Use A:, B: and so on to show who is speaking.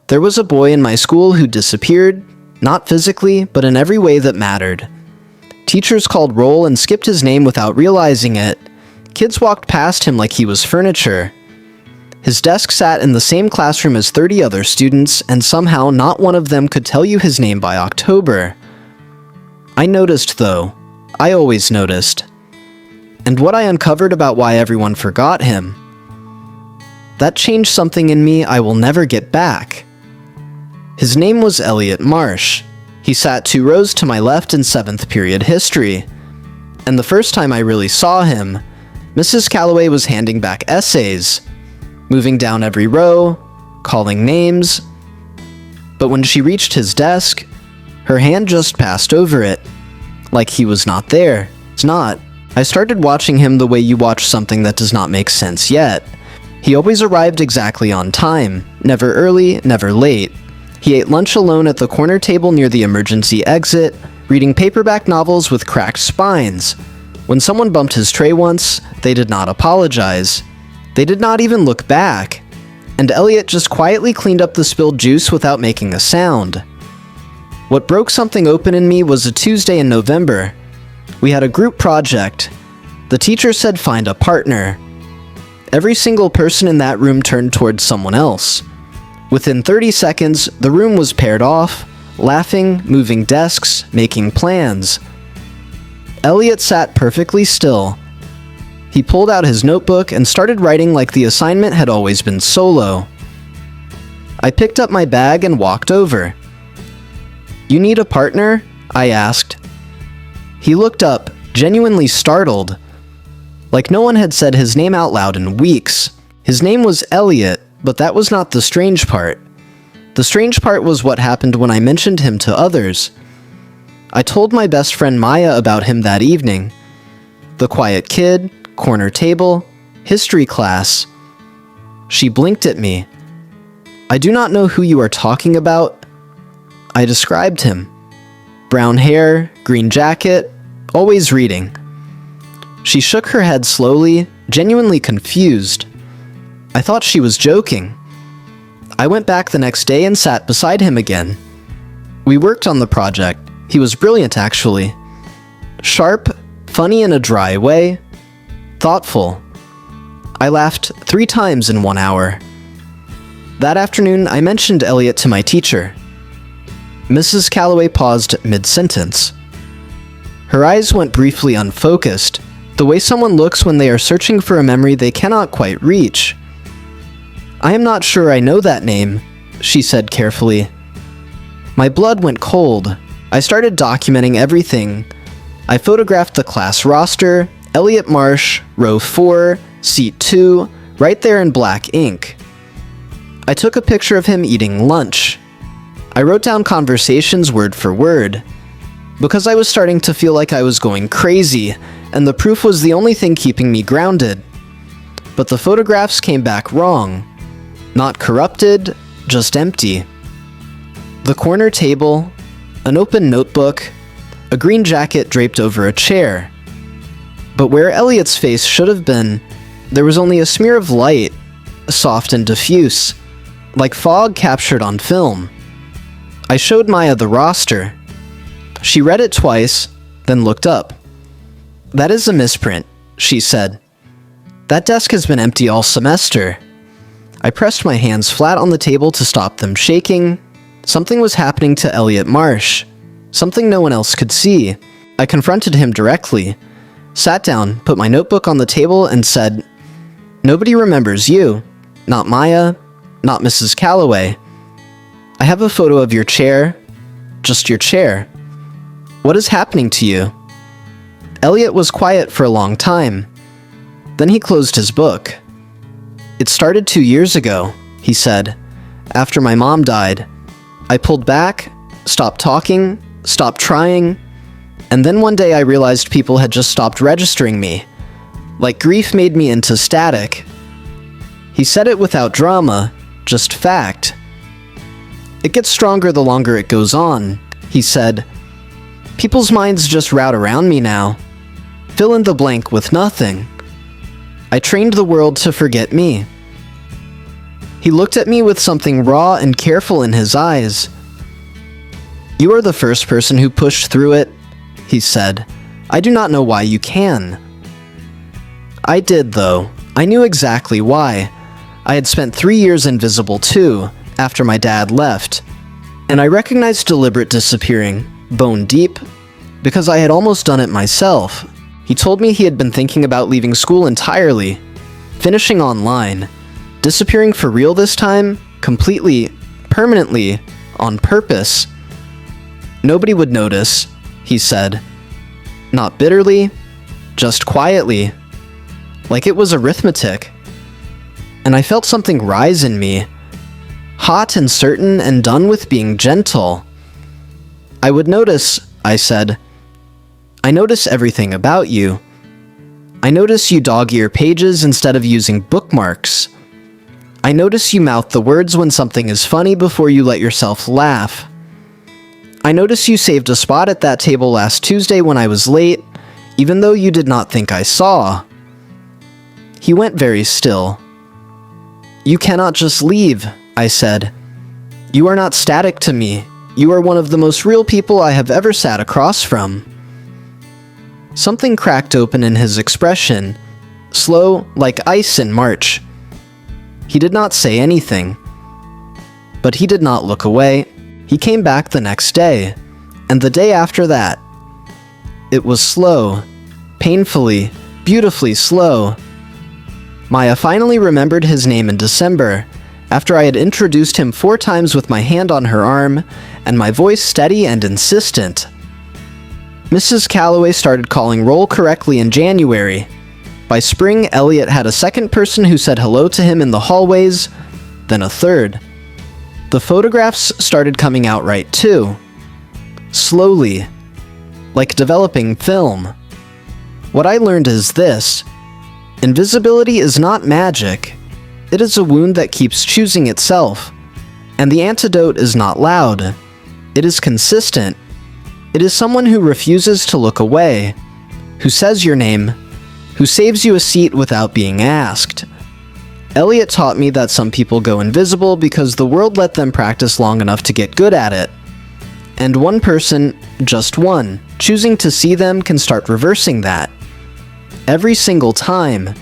A: There was a boy in my school who disappeared, not physically, but in every way that mattered. Teachers called roll and skipped his name without realizing it. Kids walked past him like he was furniture. His desk sat in the same classroom as 30 other students, and somehow not one of them could tell you his name by October. I noticed, though. I always noticed. And what I uncovered about why everyone forgot him, that changed something in me I will never get back. His name was Eliot Marsh. He sat 2 rows to my left in 7th period history. And the first time I really saw him, Mrs. Calloway was handing back essays, moving down every row, calling names. But when she reached his desk, her hand just passed over it, like he was not there. It's not. I started watching him the way you watch something that does not make sense yet. He always arrived exactly on time, never early, never late. He ate lunch alone at the corner table near the emergency exit, reading paperback novels with cracked spines. When someone bumped his tray once, they did not apologize. They did not even look back. And Eliot just quietly cleaned up the spilled juice without making a sound. What broke something open in me was a Tuesday in November. We had a group project. The teacher said find a partner. Every single person in that room turned towards someone else. Within 30 seconds, the room was paired off, laughing, moving desks, making plans. Eliot sat perfectly still. He pulled out his notebook and started writing like the assignment had always been solo. I picked up my bag and walked over. "You need a partner?" I asked. He looked up, genuinely startled. Like no one had said his name out loud in weeks. His name was Eliot, but that was not the strange part. The strange part was what happened when I mentioned him to others. I told my best friend Maya about him that evening. The quiet kid, corner table, history class. She blinked at me. "I do not know who you are talking about." I described him. Brown hair, green jacket, always reading. She shook her head slowly, genuinely confused. I thought she was joking. I went back the next day and sat beside him again. We worked on the project. He was brilliant, actually. Sharp, funny in a dry way, thoughtful. I laughed 3 times in 1 hour. That afternoon, I mentioned Eliot to my teacher. Mrs. Calloway paused mid-sentence. Her eyes went briefly unfocused, the way someone looks when they are searching for a memory they cannot quite reach. "I am not sure I know that name," she said carefully. My blood went cold. I started documenting everything. I photographed the class roster, Eliot Marsh, row 4, seat 2, right there in black ink. I took a picture of him eating lunch. I wrote down conversations word for word, because I was starting to feel like I was going crazy, and the proof was the only thing keeping me grounded. But the photographs came back wrong. Not corrupted, just empty. The corner table, an open notebook, a green jacket draped over a chair. But where Eliot's face should have been, there was only a smear of light, soft and diffuse, like fog captured on film. I showed Maya the roster. She read it twice, then looked up. "That is a misprint," she said. "That desk has been empty all semester." I pressed my hands flat on the table to stop them shaking. Something was happening to Eliot Marsh. Something no one else could see. I confronted him directly, sat down, put my notebook on the table, and said, "Nobody remembers you. Not Maya, not Mrs. Calloway. I have a photo of your chair, just your chair. What is happening to you?" Eliot was quiet for a long time. Then he closed his book. "It started 2 years ago," he said, "after my mom died. I pulled back, stopped talking, stopped trying, and then one day I realized people had just stopped registering me. Like grief made me into static." He said it without drama, just fact. "It gets stronger the longer it goes on," he said. "People's minds just route around me now. Fill in the blank with nothing. I trained the world to forget me." He looked at me with something raw and careful in his eyes. "You are the first person who pushed through it," he said. "I do not know why you can." I did, though. I knew exactly why. I had spent 3 years invisible too, after my dad left. And I recognized deliberate disappearing, bone deep, because I had almost done it myself. He told me he had been thinking about leaving school entirely, finishing online, disappearing for real this time, completely, permanently, on purpose. Nobody would notice, he said. Not bitterly, just quietly, like it was arithmetic. And I felt something rise in me, hot and certain and done with being gentle. "I would notice," I said. "I notice everything about you. I notice you dog-ear pages instead of using bookmarks. I notice you mouth the words when something is funny before you let yourself laugh. I notice you saved a spot at that table last Tuesday when I was late, even though you did not think I saw." He went very still. "You cannot just leave," I said. "You are not static to me. You are one of the most real people I have ever sat across from." Something cracked open in his expression, slow like ice in March. He did not say anything. But he did not look away. He came back the next day, and the day after that. It was slow, painfully, beautifully slow. Maya finally remembered his name in December, after I had introduced him 4 times with my hand on her arm, and my voice steady and insistent. Mrs. Calloway started calling roll correctly in January. By spring, Eliot had a second person who said hello to him in the hallways, then a third. The photographs started coming out right too. Slowly, like developing film. What I learned is this: invisibility is not magic. It is a wound that keeps choosing itself. And the antidote is not loud. It is consistent. It is someone who refuses to look away, who says your name, who saves you a seat without being asked. Eliot taught me that some people go invisible because the world let them practice long enough to get good at it. And one person, just one, choosing to see them can start reversing that. Every single time.